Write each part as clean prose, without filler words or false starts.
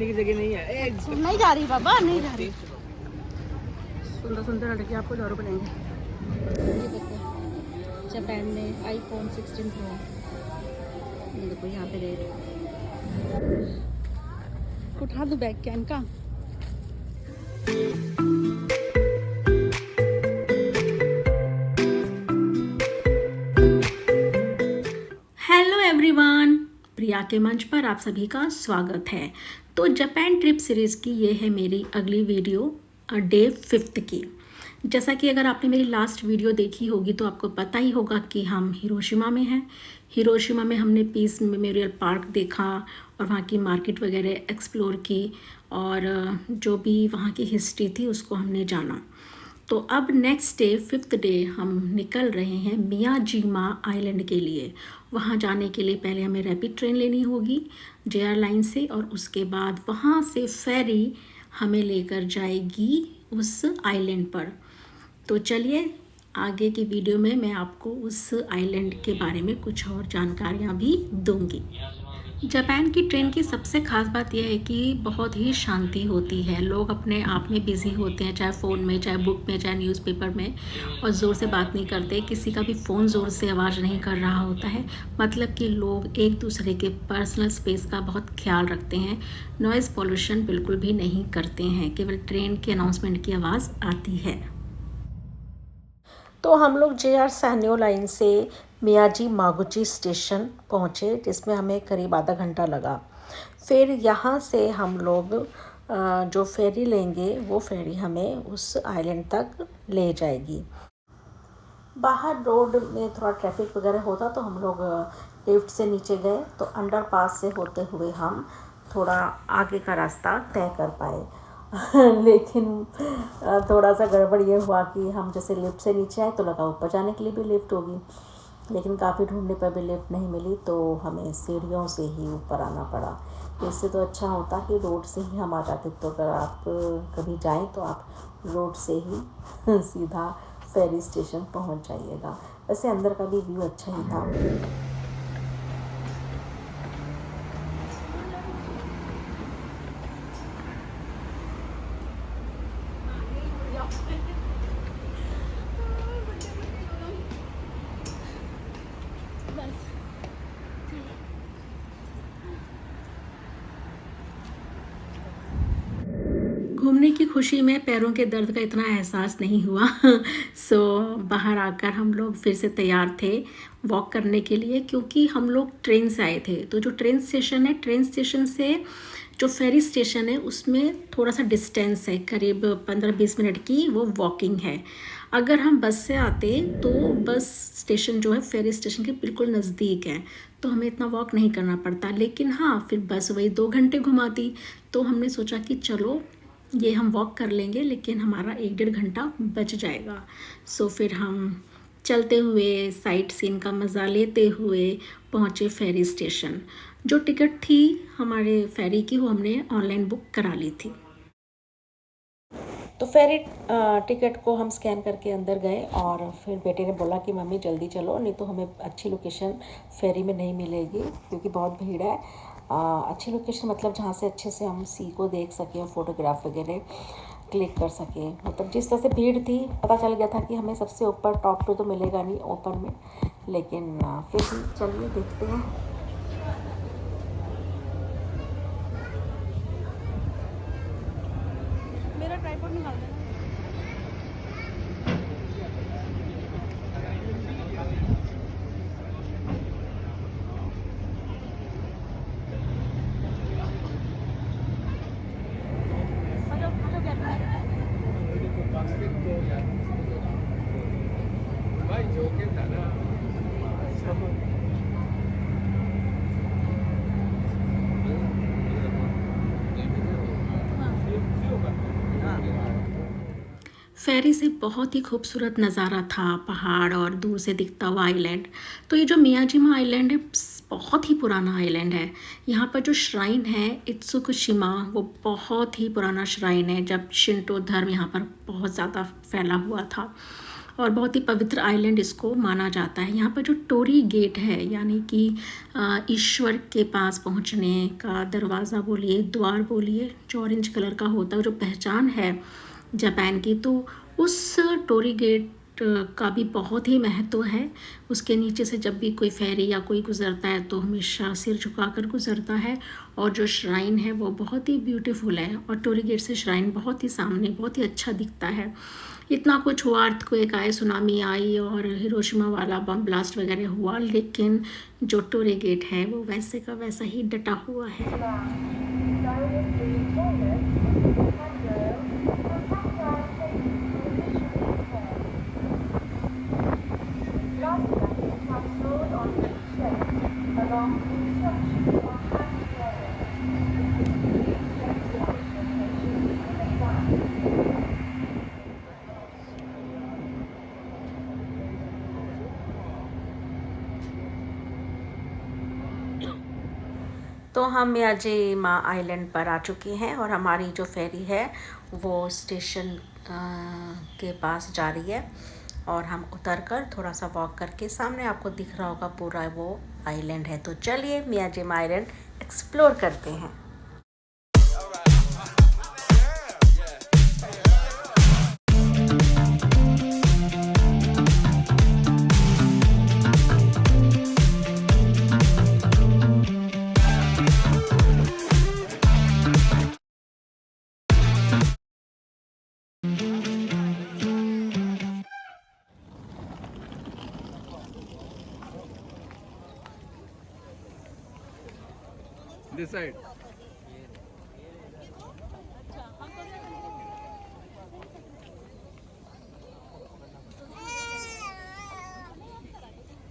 बैठने की जगह नहीं है। अच्छा, नहीं जा रही बाबा, नहीं जा रही। सुंदर सुंदर लड़के आपको दारू पिलाएंगे। ये देखो जापान में iPhone 16 Pro, ये देखो यहाँ पे रेट। उठा दो बैग क्या इनका। हेलो एवरीवन, प्रिया के मंच पर आप सभी का स्वागत है। तो जापान ट्रिप सीरीज़ की ये है मेरी अगली वीडियो डे 5 की। जैसा कि अगर आपने मेरी लास्ट वीडियो देखी होगी तो आपको पता ही होगा कि हम हिरोशिमा में हैं। हिरोशिमा में हमने पीस मेमोरियल पार्क देखा और वहाँ की मार्केट वगैरह एक्सप्लोर की और जो भी वहाँ की हिस्ट्री थी उसको हमने जाना। तो अब नेक्स्ट डे 5th डे हम निकल रहे हैं मियाजिमा आइलैंड के लिए। वहाँ जाने के लिए पहले हमें रैपिड ट्रेन लेनी होगी JR लाइन से और उसके बाद वहाँ से फेरी हमें लेकर जाएगी उस आइलैंड पर। तो चलिए आगे की वीडियो में मैं आपको उस आइलैंड के बारे में कुछ और जानकारियाँ भी दूंगी। जापान की ट्रेन की सबसे ख़ास बात यह है कि बहुत ही शांति होती है। लोग अपने आप में बिज़ी होते हैं, चाहे फ़ोन में, चाहे बुक में, चाहे न्यूज़पेपर में, और ज़ोर से बात नहीं करते। किसी का भी फ़ोन ज़ोर से आवाज़ नहीं कर रहा होता है। मतलब कि लोग एक दूसरे के पर्सनल स्पेस का बहुत ख्याल रखते हैं। नॉइज़ पोल्यूशन बिल्कुल भी नहीं करते हैं। केवल ट्रेन के अनाउंसमेंट की आवाज़ आती है। तो हम लोग JR सैन्यो लाइन से मियाजी मागुची स्टेशन पहुँचे, जिसमें हमें करीब आधा घंटा लगा। फिर यहाँ से हम लोग जो फेरी लेंगे वो फेरी हमें उस आइलैंड तक ले जाएगी। बाहर रोड में थोड़ा ट्रैफिक वगैरह होता तो हम लोग लिफ्ट से नीचे गए, तो अंडर पास से होते हुए हम थोड़ा आगे का रास्ता तय कर पाए। लेकिन थोड़ा सा गड़बड़ ये हुआ कि हम जैसे लिफ्ट से नीचे आए तो लगा ऊपर जाने के लिए भी लिफ्ट होगी, लेकिन काफ़ी ढूंढने पर भी लिफ्ट नहीं मिली, तो हमें सीढ़ियों से ही ऊपर आना पड़ा। इससे तो अच्छा होता कि रोड से ही हम आ जाते। तो अगर आप कभी जाएं तो आप रोड से ही सीधा फेरी स्टेशन पहुंच जाइएगा। वैसे अंदर का भी व्यू अच्छा ही था। घूमने की खुशी में पैरों के दर्द का इतना एहसास नहीं हुआ। सो बाहर आकर हम लोग फिर से तैयार थे वॉक करने के लिए, क्योंकि हम लोग ट्रेन से आए थे। तो जो ट्रेन स्टेशन है, ट्रेन स्टेशन से जो फेरी स्टेशन है उसमें थोड़ा सा डिस्टेंस है, करीब 15-20 मिनट की वो वॉकिंग है। अगर हम बस से आते तो बस स्टेशन जो है फेरी स्टेशन के बिल्कुल नज़दीक है, तो हमें इतना वॉक नहीं करना पड़ता। लेकिन हाँ, फिर बस वही 2 घंटे घुमाती, तो हमने सोचा कि चलो ये हम वॉक कर लेंगे, लेकिन हमारा 1-1.5 घंटा बच जाएगा। सो फिर हम चलते हुए साइट सीन का मज़ा लेते हुए पहुँचे फेरी स्टेशन। जो टिकट थी हमारे फेरी की वो हमने ऑनलाइन बुक करा ली थी। तो फेरी टिकट को हम स्कैन करके अंदर गए और फिर बेटे ने बोला कि मम्मी जल्दी चलो, नहीं तो हमें अच्छी लोकेशन फेरी में नहीं मिलेगी क्योंकि बहुत भीड़ है। अच्छी लोकेशन मतलब जहाँ से अच्छे से हम सी को देख सकें, फ़ोटोग्राफ वगैरह क्लिक कर सकें। मतलब जिस तरह से भीड़ थी पता चल गया था कि हमें सबसे ऊपर टॉप पे तो मिलेगा नहीं ओपन में, लेकिन फिर भी चलिए देखते हैं। मेरा ट्राइपॉड निकाल देना। फेरी से बहुत ही खूबसूरत नज़ारा था, पहाड़ और दूर से दिखता हुआ आइलैंड। तो ये जो मियाजिमा आइलैंड है बहुत ही पुराना आइलैंड है। यहाँ पर जो श्राइन है इत्सुकुशिमा, वो बहुत ही पुराना श्राइन है, जब शिंटो धर्म यहाँ पर बहुत ज़्यादा फैला हुआ था। और बहुत ही पवित्र आइलैंड इसको माना जाता है। यहाँ पर जो टोरी गेट है, यानी कि ईश्वर के पास पहुँचने का दरवाज़ा बोलिए, द्वार बोलिए, जो ऑरेंज कलर का होता है, जो पहचान है जापान की, तो उस टोरी गेट का भी बहुत ही महत्व है। उसके नीचे से जब भी कोई फेरी या कोई गुज़रता है तो हमेशा सिर झुकाकर गुज़रता है। और जो श्राइन है वो बहुत ही ब्यूटीफुल है, और टोरी गेट से श्राइन बहुत ही सामने, बहुत ही अच्छा दिखता है। इतना कुछ हुआ, अर्थक्वेक आए, सुनामी आई और हिरोशिमा वाला बम ब्लास्ट वगैरह हुआ, लेकिन जो टोरी गेट है वो वैसे का वैसा ही डटा हुआ है। तो हम मियाजिमा आइलैंड पर आ चुके हैं और हमारी जो फेरी है वो स्टेशन के पास जा रही है। और हम उतरकर थोड़ा सा वॉक करके सामने आपको दिख रहा होगा पूरा वो आइलैंड है। तो चलिए मियाजिमा आइलैंड एक्सप्लोर करते हैं। This side.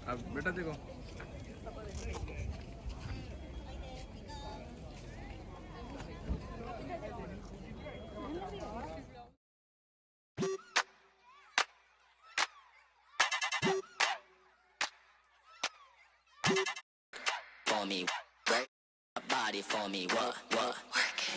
अब बेटा देखो, for me, work a body for me, what, work it.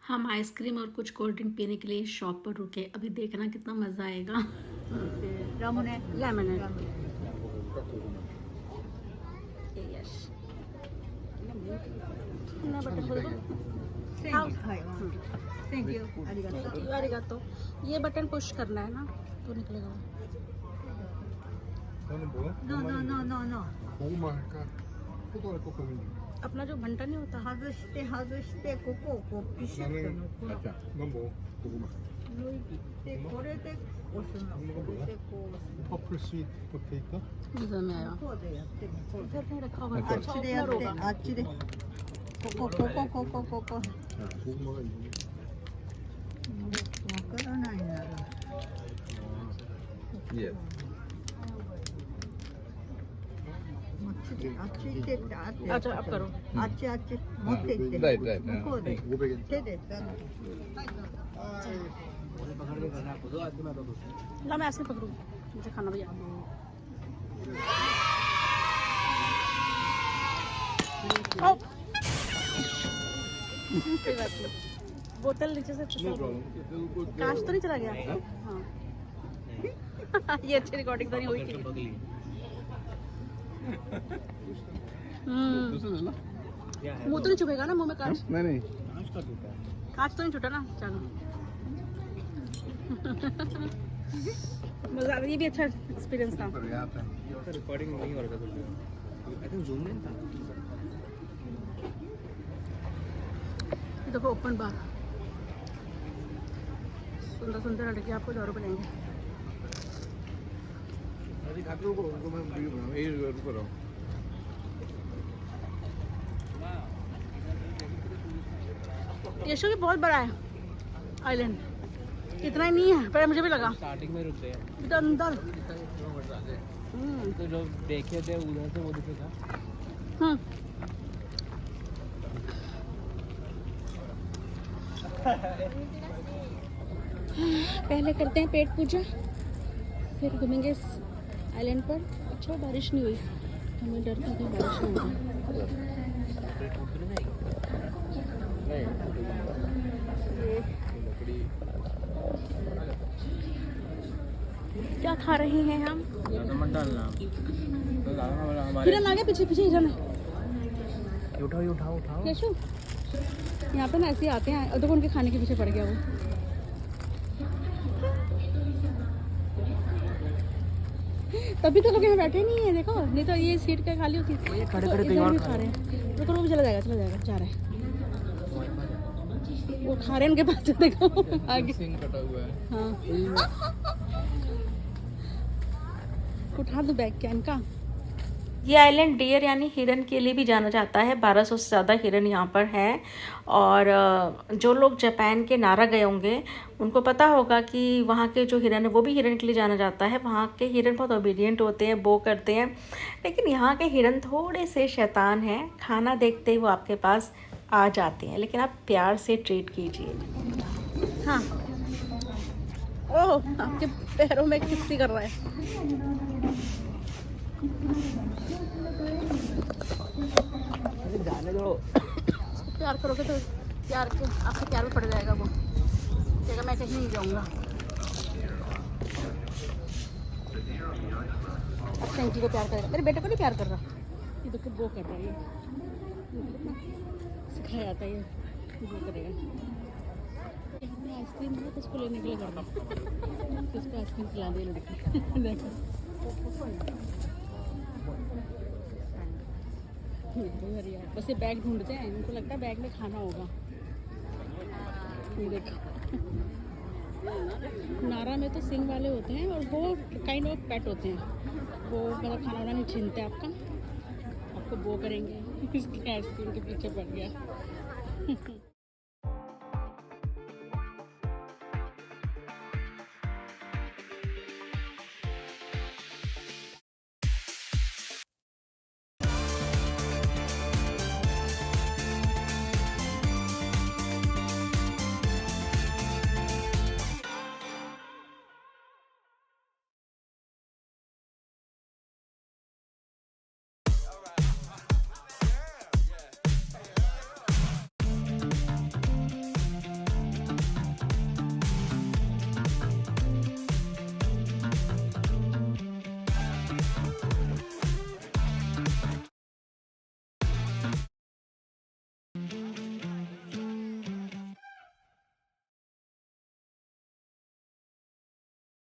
हम आइसक्रीम और कुछ कोल्ड ड्रिंक पीने के लिए शॉप पर रुके। अभी देखना कितना मज़ा आएगा। लेमन तो ये बटन पुश करना है ना तो निकलेगा। नो अपना जो घंटा नहीं होता, 外してここをこうピシッと残る。抜いてこれで押すの。これでこう押す。 नजर में आया। こうでやってみる。 इधर नहीं रखा हुआ, あっちでやって、あっちで。ここ。わからないなら。 yes. あっち行ってってあっち。 अच्छा अब करो। あっち持って行って。 Right. 向こうで手でやる。 ला मैं ऐसे पकड़ूँ, मुझे खाना भैया। बोतल नीचे से कांच तो नहीं चला गया। हाँ ये अच्छी रिकॉर्डिंग तो नहीं हुई थी। मुंह तो नहीं चुभेगा ना मुंह में कांच? नहीं कांच तो नहीं छूटा ना? चलो मजा, ये भी अच्छा एक्सपीरियंस था। रिकॉर्डिंग नहीं हो रहा था, आई थिंक जूम नहीं था। देखो ओपन बार, सुंदर लड़के आपको 1000 रुपये लेंगे। ये शो भी बहुत बड़ा है आइलैंड, इतना ही नहीं है पर मुझे भी लगा। स्टार्टिंग में रुक गए इधर अंदर तो जो देखे थे उधर से वो दिखेगा। पहले करते हैं पेट पूजा, फिर घूमेंगे इस आइलैंड पर। अच्छा बारिश नहीं हुई, हमें डर था कि बारिश नहीं होगी। क्या खा रहे हैं हम? हिरन आ गया, पीछे पीछे हिरन है। उठाओ यशु, यहाँ पे ना ऐसे ही आते हैं। और देखो उनके खाने के पीछे पड़ गया वो। तभी तो लोग यहाँ बैठे नहीं है, देखो, नहीं तो ये सीट क्या खाली होती। खड़े खड़े इधर भी खा रहे हैं। रुको रुको, चला जाएगा जा रहा है। वो खा रहे हैं उनके पास, देखो आगे सिंग कटा हुआ है। हाँ, उठा दो बैग क्या इनका। ये आइलैंड डियर यानी हिरन के लिए भी जाना जाता है। 1200 से ज़्यादा हिरन यहाँ पर हैं। और जो लोग जापान के नारा गए होंगे उनको पता होगा कि वहाँ के जो हिरन है वो भी हिरन के लिए जाना जाता है। वहाँ के हिरन बहुत ओबीडियंट होते हैं, बो करते हैं। लेकिन यहाँ के हिरन थोड़े से शैतान हैं। खाना देखते ही वो आपके पास आ जाते हैं, लेकिन आप प्यार से ट्रीट कीजिए। हाँ, ओह, आपके पैरों में किस्सी कर रहा है। जाने दो। प्यार करोगे तो प्यार के आपके प्यार में पड़ जाएगा वो। कहेगा मैं कहीं नहीं जाऊँगा। टंकी को प्यार करेगा, मेरे बेटे को नहीं प्यार कर रहा। ये देखो वो कर रहा है, ये सिखाया जाता है, ये वो करेगा। आइसक्रीम है तो उसको लेने के लिए कर रहा है। उसको आइसक्रीम खिला दे लड़की। देखो बस ये बैग ढूंढते हैं, उनको लगता है बैग में खाना होगा। ये देखो, नारा में तो सिंग वाले होते हैं और वो काइंड ऑफ पेट होते हैं। वो मतलब खाना वाना नहीं छीनते आपका, आपको वो करेंगे। इसके आइसक्रीम के पीछे पड़ गया।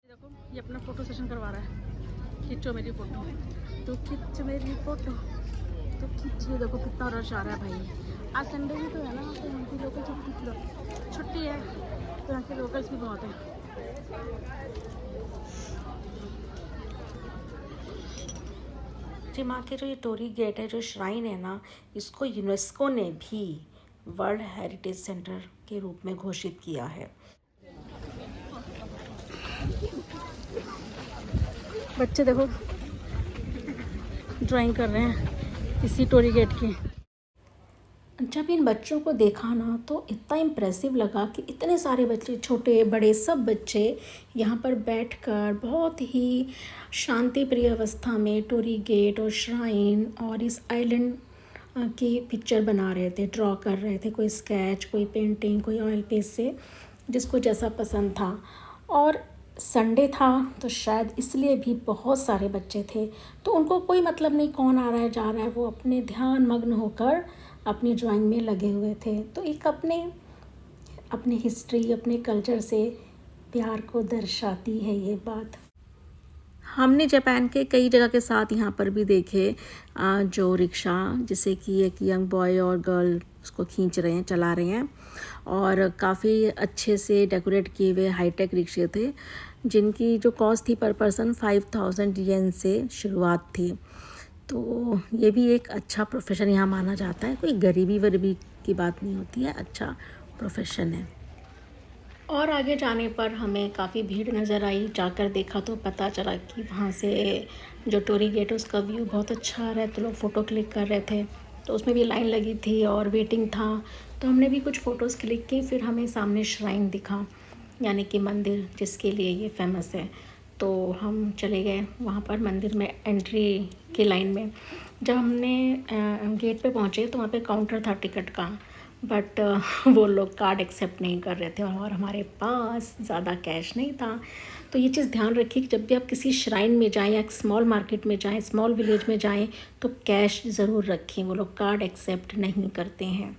देखो ये अपना फोटो सेशन करवा रहा है। खींचो मेरी फोटो, तो खींच मेरी फोटो, तो खींचिए। देखो कितना रश आ रहा है भाई। आज संडे भी तो है ना, तो यहाँ की लोकल छुट्टी है, तो यहाँ के लोकल्स भी बहुत हैं। जी माँ के जो ये टोरी गेट है, जो श्राइन है ना, इसको यूनेस्को ने भी वर्ल्ड हेरिटेज सेंटर के रूप में घोषित किया है। बच्चे देखो ड्राइंग कर रहे हैं इसी टोरी गेट की। जब इन बच्चों को देखा ना तो इतना इम्प्रेसिव लगा कि इतने सारे बच्चे, छोटे बड़े सब बच्चे यहाँ पर बैठकर बहुत ही शांति प्रिय अवस्था में टोरी गेट और श्राइन और इस आइलैंड की पिक्चर बना रहे थे, ड्रॉ कर रहे थे। कोई स्केच, कोई पेंटिंग, कोई ऑयल पेज से, जिसको जैसा पसंद था। और संडे था तो शायद इसलिए भी बहुत सारे बच्चे थे, तो उनको कोई मतलब नहीं कौन आ रहा है जा रहा है, वो अपने ध्यान मग्न होकर अपनी ड्राइंग में लगे हुए थे। तो एक अपने हिस्ट्री, अपने कल्चर से प्यार को दर्शाती है ये बात। हमने जापान के कई जगह के साथ यहाँ पर भी देखे जो रिक्शा, जिसे कि एक यंग बॉय और गर्ल उसको खींच रहे हैं, चला रहे हैं। और काफ़ी अच्छे से डेकोरेट किए हुए हाईटेक रिक्शे थे, जिनकी जो कॉस्ट थी पर पर्सन 5000 येन से शुरुआत थी। तो ये भी एक अच्छा प्रोफेशन यहाँ माना जाता है। कोई गरीबी की बात नहीं होती है, अच्छा प्रोफेशन है। और आगे जाने पर हमें काफ़ी भीड़ नज़र आई। जाकर देखा तो पता चला कि वहाँ से जो टोरी गेट है उसका व्यू बहुत अच्छा आ रहा है, तो लोग फ़ोटो क्लिक कर रहे थे। तो उसमें भी लाइन लगी थी और वेटिंग था, तो हमने भी कुछ फ़ोटोज़ क्लिक की। फिर हमें सामने श्राइन दिखा, यानी कि मंदिर जिसके लिए ये फेमस है। तो हम चले गए वहाँ पर मंदिर में एंट्री की लाइन में। जब हमने गेट पे पहुँचे तो वहाँ पे काउंटर था टिकट का, बट वो लोग कार्ड एक्सेप्ट नहीं कर रहे थे और हमारे पास ज़्यादा कैश नहीं था। तो ये चीज़ ध्यान रखिए कि जब भी आप किसी श्राइन में जाएं या स्मॉल मार्केट में जाएं, स्मॉल विलेज में जाएं, तो कैश ज़रूर रखें, वो लोग कार्ड एक्सेप्ट नहीं करते हैं।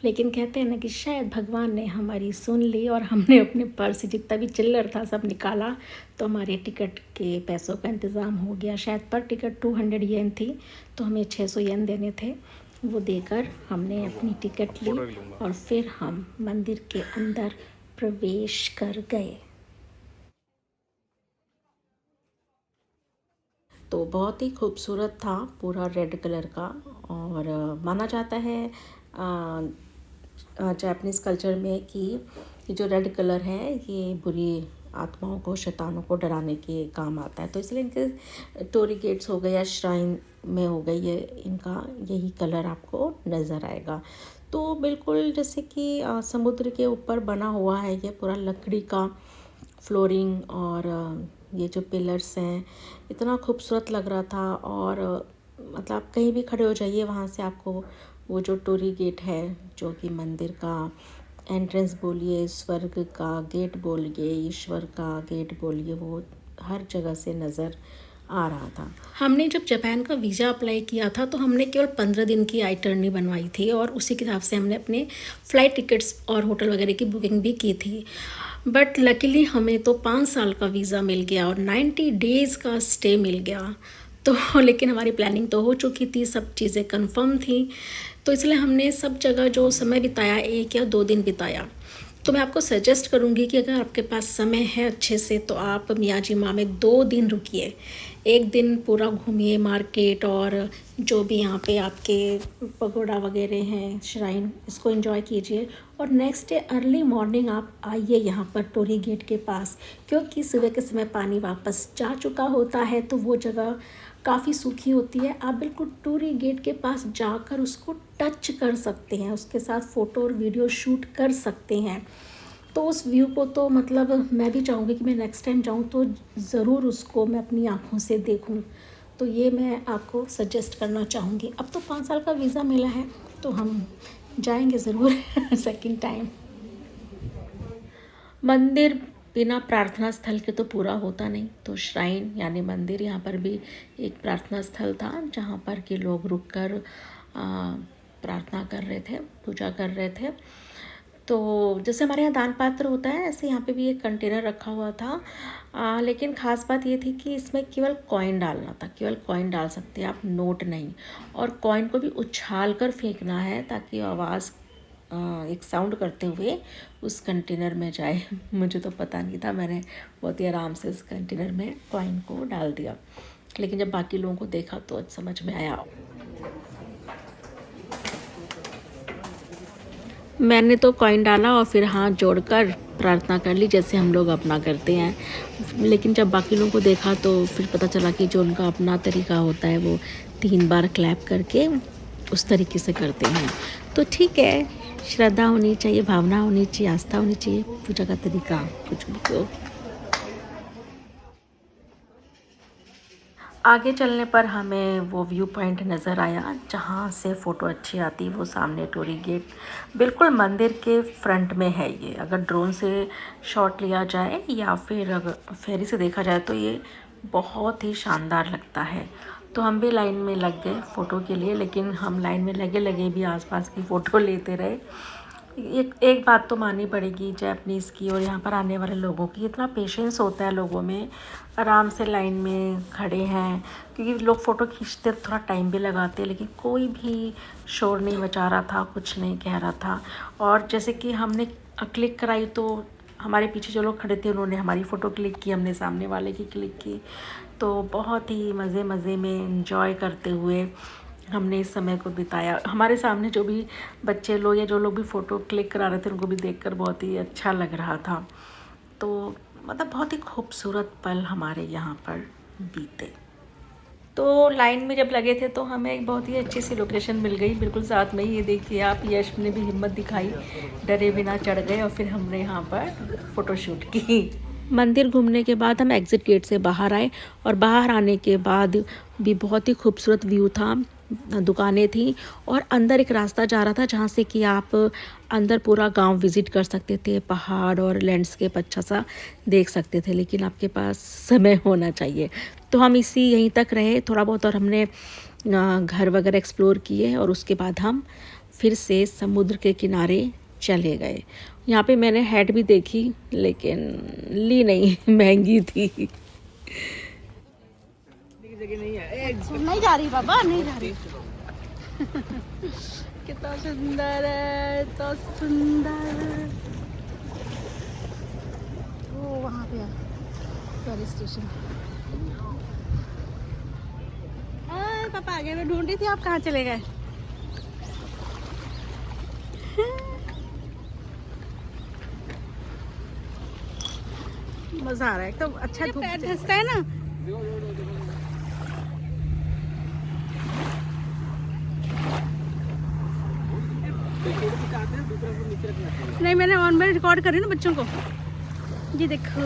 लेकिन कहते हैं ना कि शायद भगवान ने हमारी सुन ली और हमने अपने पर्स से जितना भी चिल्लर था सब निकाला, तो हमारे टिकट के पैसों का इंतज़ाम हो गया। शायद पर टिकट 200 येन थी, तो हमें 600 येन देने थे। वो देकर हमने अपनी टिकट ली और फिर हम मंदिर के अंदर प्रवेश कर गए। तो बहुत ही खूबसूरत था, पूरा रेड कलर का। और माना जाता है जापानीज़ कल्चर में कि ये जो रेड कलर है ये बुरी आत्माओं को, शैतानों को डराने के काम आता है। तो इसलिए इनके टोरी गेट्स हो गए या श्राइन में हो गई, ये इनका यही कलर आपको नज़र आएगा। तो बिल्कुल जैसे कि समुद्र के ऊपर बना हुआ है ये पूरा, लकड़ी का फ्लोरिंग और ये जो पिलर्स हैं, इतना खूबसूरत लग रहा था। और मतलब आप कहीं भी खड़े हो जाइए, वहाँ से आपको वो जो टोरी गेट है, जो कि मंदिर का एंट्रेंस बोलिए, स्वर्ग का गेट बोलिए, ईश्वर का गेट बोलिए, वो हर जगह से नज़र आ रहा था। हमने जब जापान का वीज़ा अप्लाई किया था तो हमने केवल 15 दिन की आइटर्नी बनवाई थी और उसी के हिसाब से हमने अपने फ़्लाइट टिकट्स और होटल वगैरह की बुकिंग भी की थी। बट लकीली हमें तो 5 साल का वीज़ा मिल गया और 90 डेज़ का स्टे मिल गया। तो लेकिन हमारी प्लानिंग तो हो चुकी थी, सब चीज़ें कंफर्म थी, तो इसलिए हमने सब जगह जो समय बिताया 1 या 2 दिन बिताया। तो मैं आपको सजेस्ट करूँगी कि अगर आपके पास समय है अच्छे से, तो आप मियाजिमा में 2 दिन रुकिए। 1 दिन पूरा घूमिए मार्केट और जो भी यहाँ पे आपके पगोड़ा वगैरह हैं, श्राइन, इसको एंजॉय कीजिए। और नेक्स्ट डे अर्ली मॉर्निंग आप आइए यहाँ पर टोरी गेट के पास, क्योंकि सुबह के समय पानी वापस जा चुका होता है, तो वो जगह काफ़ी सूखी होती है। आप बिल्कुल टोरी गेट के पास जाकर उसको टच कर सकते हैं, उसके साथ फ़ोटो और वीडियो शूट कर सकते हैं। तो उस व्यू को तो मतलब मैं भी चाहूँगी कि मैं नेक्स्ट टाइम जाऊँ तो ज़रूर उसको मैं अपनी आँखों से देखूँ। तो ये मैं आपको सजेस्ट करना चाहूँगी। अब तो 5 साल का वीज़ा मिला है तो हम जाएंगे ज़रूर सेकंड टाइम। मंदिर बिना प्रार्थना स्थल के तो पूरा होता नहीं, तो श्राइन यानी मंदिर, यहाँ पर भी एक प्रार्थना स्थल था जहाँ पर के लोग रुककर प्रार्थना कर रहे थे, पूजा कर रहे थे। तो जैसे हमारे यहाँ दान पात्र होता है, ऐसे यहाँ पे भी एक कंटेनर रखा हुआ था। लेकिन ख़ास बात ये थी कि इसमें केवल कॉइन डालना था, केवल कॉइन डाल सकते हैं आप, नोट नहीं। और कॉइन को भी उछाल कर फेंकना है ताकि आवाज़ एक साउंड करते हुए उस कंटेनर में जाए। मुझे तो पता नहीं था, मैंने बहुत ही आराम से इस कंटेनर में कॉइन को डाल दिया। लेकिन जब बाकी लोगों को देखा तो समझ में आया। मैंने तो कॉइन डाला और फिर हाथ जोड़कर प्रार्थना कर ली, जैसे हम लोग अपना करते हैं। लेकिन जब बाकी लोगों को देखा तो फिर पता चला कि जो उनका अपना तरीका होता है वो 3 बार क्लैप करके उस तरीके से करते हैं। तो ठीक है, श्रद्धा होनी चाहिए, भावना होनी चाहिए, आस्था होनी चाहिए, पूजा का तरीका कुछ भी हो। आगे चलने पर हमें वो व्यू पॉइंट नज़र आया जहाँ से फ़ोटो अच्छी आती, वो सामने टोरी गेट बिल्कुल मंदिर के फ्रंट में है। ये अगर ड्रोन से शॉट लिया जाए या फिर अगर फेरी से देखा जाए तो ये बहुत ही शानदार लगता है। तो हम भी लाइन में लग गए फ़ोटो के लिए, लेकिन हम लाइन में लगे लगे भी आसपास की फ़ोटो लेते रहे। एक बात तो माननी पड़ेगी जापानीज़ की और यहाँ पर आने वाले लोगों की, इतना पेशेंस होता है लोगों में, आराम से लाइन में खड़े हैं। क्योंकि लोग फ़ोटो खींचते थोड़ा टाइम भी लगाते, लेकिन कोई भी शोर नहीं मचा रहा था, कुछ नहीं कह रहा था। और जैसे कि हमने क्लिक कराई तो हमारे पीछे जो लोग खड़े थे उन्होंने हमारी फ़ोटो क्लिक की, हमने सामने वाले की क्लिक की। तो बहुत ही मज़े में एंजॉय करते हुए हमने इस समय को बिताया। हमारे सामने जो भी बच्चे लोग या जो लोग भी फ़ोटो क्लिक करा रहे थे उनको भी देखकर बहुत ही अच्छा लग रहा था। तो मतलब बहुत ही खूबसूरत पल हमारे यहाँ पर बीते। तो लाइन में जब लगे थे तो हमें एक बहुत ही अच्छी सी लोकेशन मिल गई बिल्कुल साथ में ही। ये देखिए आप, यश ने भी हिम्मत दिखाई, डरे बिना चढ़ गए और फिर हमने यहाँ पर फ़ोटोशूट की। मंदिर घूमने के बाद हम एग्ज़िट गेट से बाहर आए और बाहर आने के बाद भी बहुत ही खूबसूरत व्यू था, दुकानें थी और अंदर एक रास्ता जा रहा था जहाँ से कि आप अंदर पूरा गांव विज़िट कर सकते थे, पहाड़ और लैंडस्केप अच्छा सा देख सकते थे, लेकिन आपके पास समय होना चाहिए। तो हम यहीं तक रहे थोड़ा बहुत और हमने घर वगैरह एक्सप्लोर किए और उसके बाद हम फिर से समुद्र के किनारे चले गए। यहाँ पे मैंने हैट भी देखी लेकिन ली नहीं, महंगी थी। नहीं जा रही बाबा, नहीं जा रही। कितना सुंदर है, तो सुंदर। वो वहाँ पे है फेरी स्टेशन। पापा आगे में ढूंढ रही थी, आप कहाँ चले गए? मजा आ रहा है एकदम, अच्छा धूप धंसता है ना। नहीं, मैंने ऑन में रिकॉर्ड करी ना बच्चों को। ये देखो,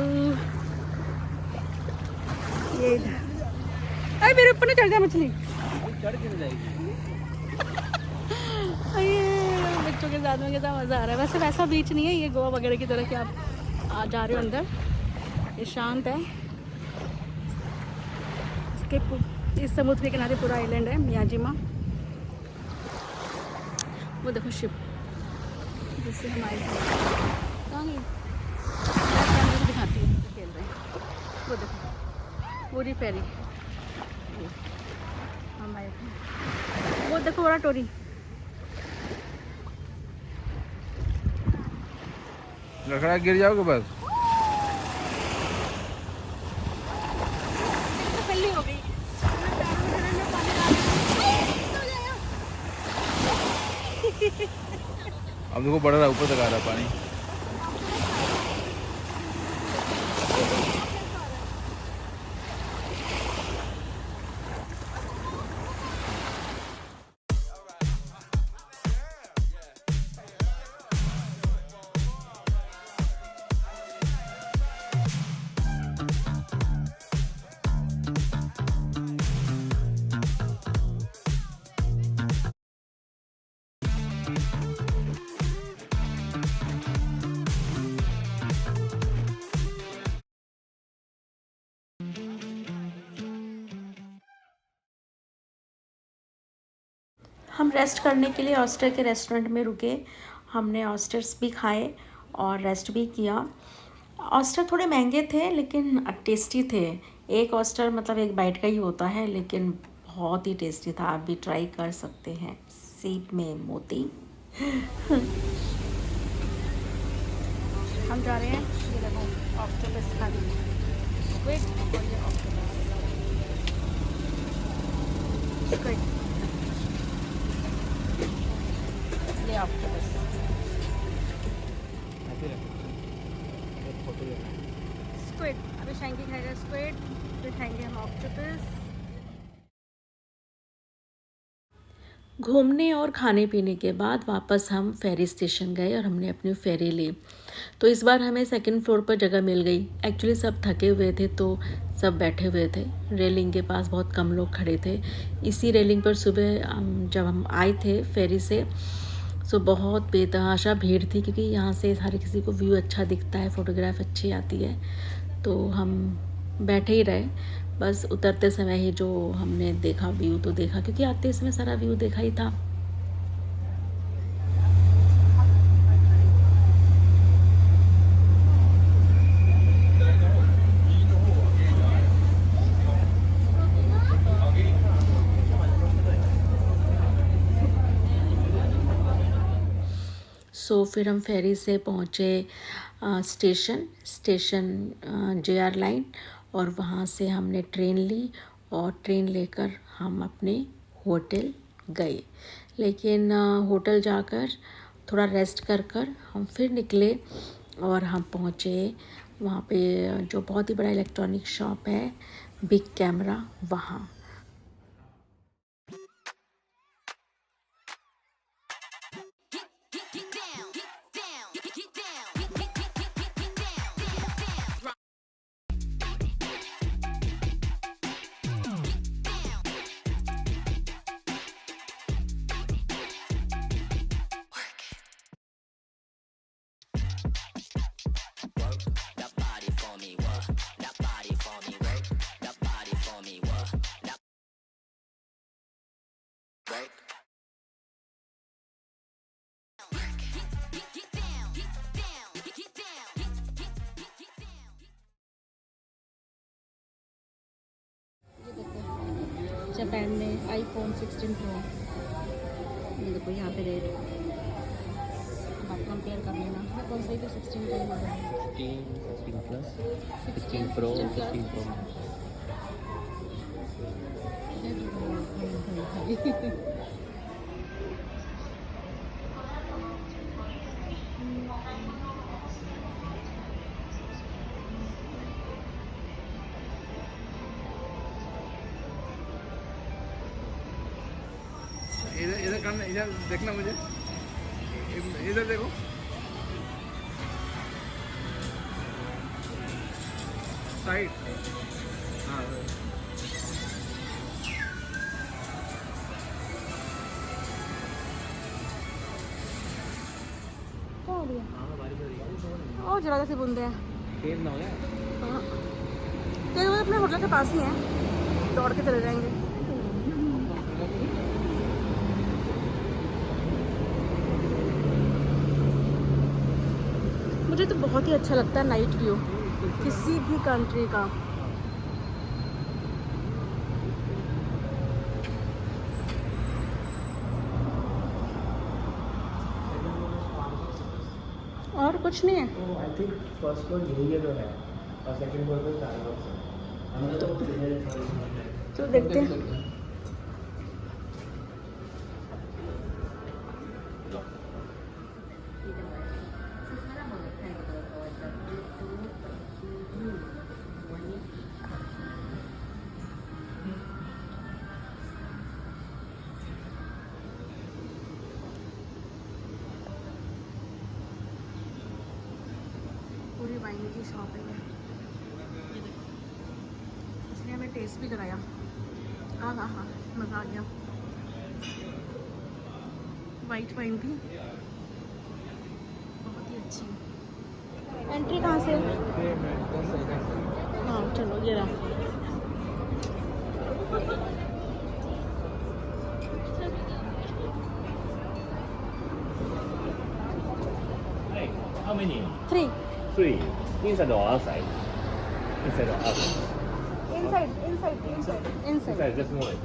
ये अरे मेरे ऊपर ना चढ़ जाए मछली। बच्चों के साथ में कितना मज़ा आ रहा है। वैसे वैसा बीच नहीं है ये गोवा वगैरह की तरह कि आप आ जा रहे हो अंदर। ये शांत है। इसके इस समुद्र के किनारे पूरा आइलैंड है मियाजिमा। वो देखो शिप जिससे हम आए थे, कहाँ गई? दिखाती हूँ, खेल रहे हैं। वो देखो पूरी फेरी, हम आए थे। वो देखो बड़ा टोरी। लकड़ा गिर जाओगे बस। हो गई। अब देखो बढ़ रहा है, ऊपर तक आ रहा है पानी। हम रेस्ट करने के लिए ऑस्टर के रेस्टोरेंट में रुके। हमने ऑस्टर्स भी खाए और रेस्ट भी किया। ऑस्टर थोड़े महंगे थे लेकिन टेस्टी थे। एक ऑस्टर मतलब एक बाइट का ही होता है लेकिन बहुत ही टेस्टी था। आप भी ट्राई कर सकते हैं। सीप में मोती। हम जा रहे हैं, ये देखो ऑक्टोपस खाने। स्क्विड और ये ऑक्टोपस। स्क्विड, ये ऑक्टोपस। स्क्विड, अभी शैंकी खाएगा स्क्विड, फिर खाएंगे हम ऑक्टोपस। घूमने और खाने पीने के बाद वापस हम फेरी स्टेशन गए और हमने अपनी फेरी ली। तो इस बार हमें सेकंड फ्लोर पर जगह मिल गई। एक्चुअली सब थके हुए थे तो सब बैठे हुए थे। रेलिंग के पास बहुत कम लोग खड़े थे। इसी रेलिंग पर सुबह जब हम आए थे फेरी से तो बहुत बेतहाशा भीड़ थी, क्योंकि यहाँ से हर किसी को व्यू अच्छा दिखता है, फ़ोटोग्राफ अच्छी आती है। तो हम बैठे ही रहे। बस उतरते समय ही जो हमने देखा व्यू तो देखा, क्योंकि आते समय सारा व्यू देखा ही था। सो फिर हम फेरी से पहुँचे स्टेशन JR लाइन, और वहाँ से हमने ट्रेन ली और ट्रेन लेकर हम अपने होटल गए। लेकिन होटल जाकर थोड़ा रेस्ट कर हम फिर निकले और हम पहुँचे वहाँ पे जो बहुत ही बड़ा इलेक्ट्रॉनिक शॉप है बिग कैमरा, वहाँ। right? जापान में iPhone 16 Pro, ये देखो यहाँ पे रेट, अब आप कंपेयर कर लेना। मैं कौन सा ही तो 16 का ही मॉडल है। 16 plus, 16 Pro, 16 Pro Max. इधर देखना मुझे, इधर देखो। साइड, हाँ क्या हो गया? बारिश हो रही है। और जरा से बूंदे हैं। तेज ना हो गया। हाँ, तेरे वो अपने होटल के पास ही हैं, दौड़ के चले जाएंगे। मुझे तो बहुत ही अच्छा लगता है नाइट व्यू किसी भी कंट्री का। और कुछ नहीं है। आई थिंक फर्स्ट फ्लोर यही है जो है, और सेकंड फ्लोर पे स्टारबक्स है। तो देखते हैं। पूरी वाइन की शॉप है ये देखो, इसने हमें टेस्ट भी कराया। हाँ हाँ हाँ, मज़ा आ गया। वाइट वाइन थी, बहुत ही अच्छी। एंट्री कहाँ से? हाँ चलो, ये रहा। How many? 3 Three. Inside or outside? Inside or outside? inside. Inside, just move it.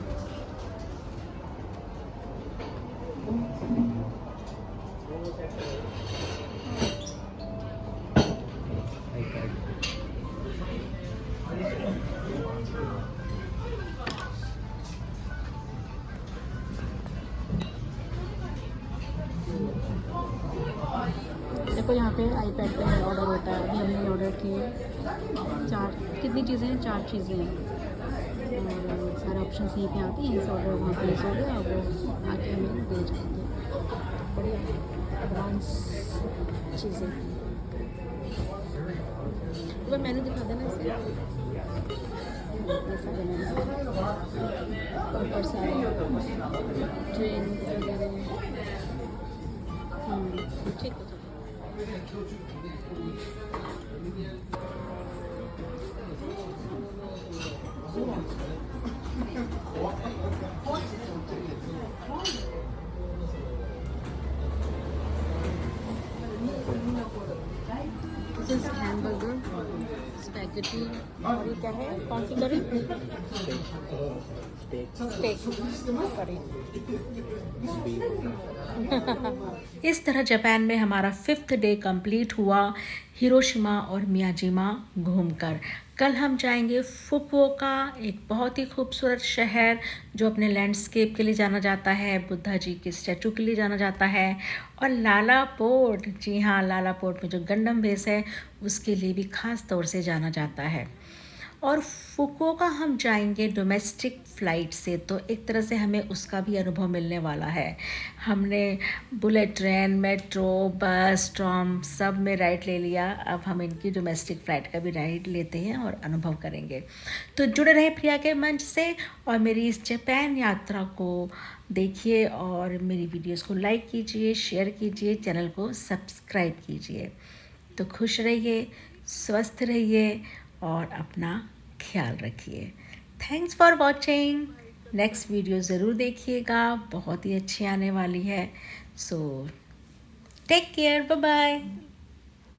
देखो यहाँ पे आईपैड पे ऑर्डर होता है। अभी हमने ऑर्डर किए 4, कितनी चीज़ें हैं? 4 चीज़ें हैं, और सारे ऑप्शन यहीं पे आते हैं। इस ऑर्डर वहाँ प्लेस हो गया, वो आके हमें दे जाते हैं। बढ़िया एडवांस चीज़ें। तो मैंने दिखा देना इसे, ये सारे मैंने ऊपर सारे ट्रेन वगैरह। ठीक है। This is hamburger, spaghetti, और ये क्या है? कौन सी करी? स्टेक करी। इस तरह जापान में हमारा 5th डे कंप्लीट हुआ हिरोशिमा और मियाजिमा घूमकर। कल हम जाएंगे फुकुओका, एक बहुत ही खूबसूरत शहर जो अपने लैंडस्केप के लिए जाना जाता है, बुद्धा जी के स्टैचू के लिए जाना जाता है, और लाला पोर्ट, जी हाँ, लाला पोर्ट में जो गंडम बेस है उसके लिए भी ख़ास तौर से जाना जाता है। और फुकुओका हम जाएंगे डोमेस्टिक फ़्लाइट से, तो एक तरह से हमें उसका भी अनुभव मिलने वाला है। हमने बुलेट ट्रेन, मेट्रो, बस, ट्राम सब में राइड ले लिया, अब हम इनकी डोमेस्टिक फ़्लाइट का भी राइड लेते हैं और अनुभव करेंगे। तो जुड़े रहे प्रिया के मंच से, और मेरी इस जापान यात्रा को देखिए, और मेरी वीडियोस को लाइक कीजिए, शेयर कीजिए, चैनल को सब्सक्राइब कीजिए। तो खुश रहिए, स्वस्थ रहिए और अपना ख्याल रखिए। Thanks for watching. Next video ज़रूर देखिएगा, बहुत ही अच्छी आने वाली है। So take care, bye bye.